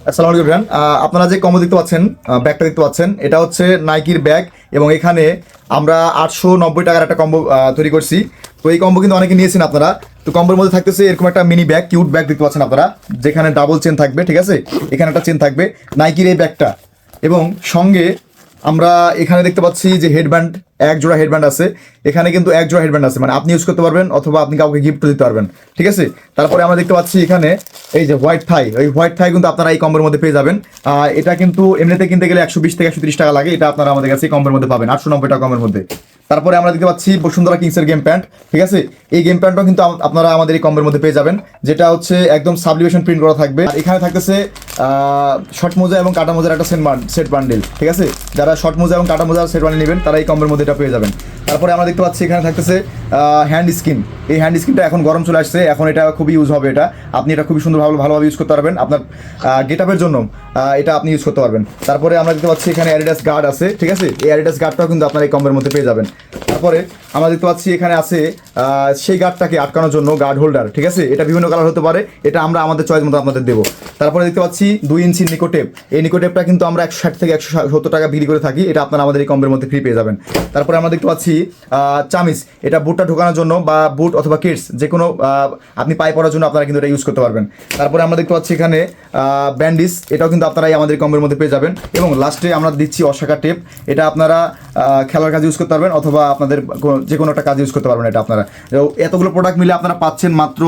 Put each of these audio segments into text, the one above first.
আসসালামু আলাইকুম এভরিওয়ান। আপনারা যে কম্বো দেখতে পাচ্ছেন, ব্যাগটা দেখতে পাচ্ছেন, এটা হচ্ছে নাইকির ব্যাগ এবং এখানে আমরা 890 টাকার একটা কম্বো তৈরি করছি। তো এই কম্বো কিন্তু অনেকে নিয়েছেন আপনারা। তো কম্বোর মধ্যে থাকতেছে এরকম একটা মিনি ব্যাগ, কিউট ব্যাগ দেখতে পাচ্ছেন আপনারা, যেখানে ডাবল চেন থাকবে, ঠিক আছে। এখানে একটা চেন থাকবে নাইকির এই ব্যাগটা, এবং সঙ্গে আমরা এখানে দেখতে পাচ্ছি যে হেডব্যান্ড, এক জোড়া হেডব্যান্ড আছে। এখানে কিন্তু এক জোড়া হেডব্যান্ড আছে, মানে আপনি ইউজ করতে পারবেন অথবা আপনি কাউকে গিফট দিতে পারবেন, ঠিক আছে। তারপরে আমরা দেখতে পাচ্ছি এখানে এই যে হোয়াইট থাই, ওই হোয়াইট থাই কিন্তু আপনারা এই কম্বোর মধ্যে পেয়ে যাবেন। এটা কিন্তু এমনিতে কিনতে গেলে 120 থেকে 130 টাকা লাগে, এটা আপনারা আমাদের কাছে এই কম্বোর মধ্যে পাবেন 890 টাকা কম্বোর মধ্যে। তারপরে আমরা দেখতে পাচ্ছি বসুন্ধরা কিংসের গেম প্যান্ট, ঠিক আছে। এই গেম প্যান্টটাও কিন্তু আপনারা আমাদের এই কম্বোর মধ্যে পেয়ে যাবেন, যেটা হচ্ছে একদম সাবলিমেশন প্রিন্ট করা থাকবে। আর এখানে থাকতেছে শর্ট মোজা এবং কাটা মোজার একটা সেট বান্ডেল, ঠিক আছে। যারা শর্ট মোজা এবং কাটা মোজার সেট বান্ডেল নেবেন তারা এই কম্বোর মধ্যে এটা পেয়ে যাবেন। তারপরে আমরা দেখতে পাচ্ছি এখানে থাকতেছে হ্যান্ড স্কিন। এই হ্যান্ড স্কিনটা এখন গরম চলে আসছে, এখন এটা খুবই ইউজ হবে। এটা আপনি এটা খুবই সুন্দরভাবে ভালোভাবে ইউজ করতে পারবেন আপনার গেট আপের জন্য, এটা আপনি ইউজ করতে পারবেন। তারপরে আমরা দেখতে পাচ্ছি এখানে অ্যাডিডাস গার্ড আছে, ঠিক আছে। এই অ্যাডিডাস গার্ডটাও কিন্তু আপনার এই কম্বোর মধ্যে পেয়ে যাবেন। তারপরে আমরা দেখতে পাচ্ছি এখানে আছে সেই গার্ডটাকে আটকানোর জন্য গার্ড হোল্ডার, ঠিক আছে। এটা বিভিন্ন কালার হতে পারে, এটা আমরা আমাদের চয়েস মতো আপনাদের দেবো। তারপরে দেখতে পাচ্ছি 2 ইঞ্চি নিকোটেপ। এই নিকোটেপটা কিন্তু আমরা 160 থেকে 170 টাকা বিক্রি করে থাকি, এটা আপনারা আমাদের এই কম্বের মধ্যে ফ্রি পেয়ে যাবেন। তারপরে আমরা দেখতে পাচ্ছি চামিজ, এটা বুটটা ঢোকানোর জন্য বা বুট অথবা কিডস যে কোনো আপনি পায়ে পড়ার জন্য আপনারা কিন্তু এটা ইউজ করতে পারবেন। তারপরে আমরা দেখতে পাচ্ছি এখানে ব্যান্ডিস, এটাও কিন্তু আপনারাই আমাদের কম্বের মধ্যে পেয়ে যাবেন। এবং লাস্টে আমরা দিচ্ছি অশাকা টেপ, এটা আপনারা খেলার কাজে ইউজ করতে পারবেন অথবা আপনাদের যে কোনো একটা কাজ ইউজ করতে পারবেন। এটা আপনারা এতগুলো প্রোডাক্ট মিলে আপনারা পাচ্ছেন মাত্র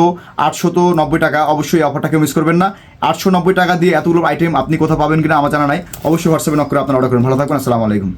890 টাকা। অবশ্যই এই অফারটাকে মিস করবেন না। 890 টাকা দিয়ে এতগুলো আইটেম আপনি কোথাও পাবেন কিনা আমার জানা নাই, অবশ্যই হোয়াটসঅ্যাপে নক করে আপনারা অর্ডার করুন। ভালো থাকবেন, আসসালামু আলাইকুম।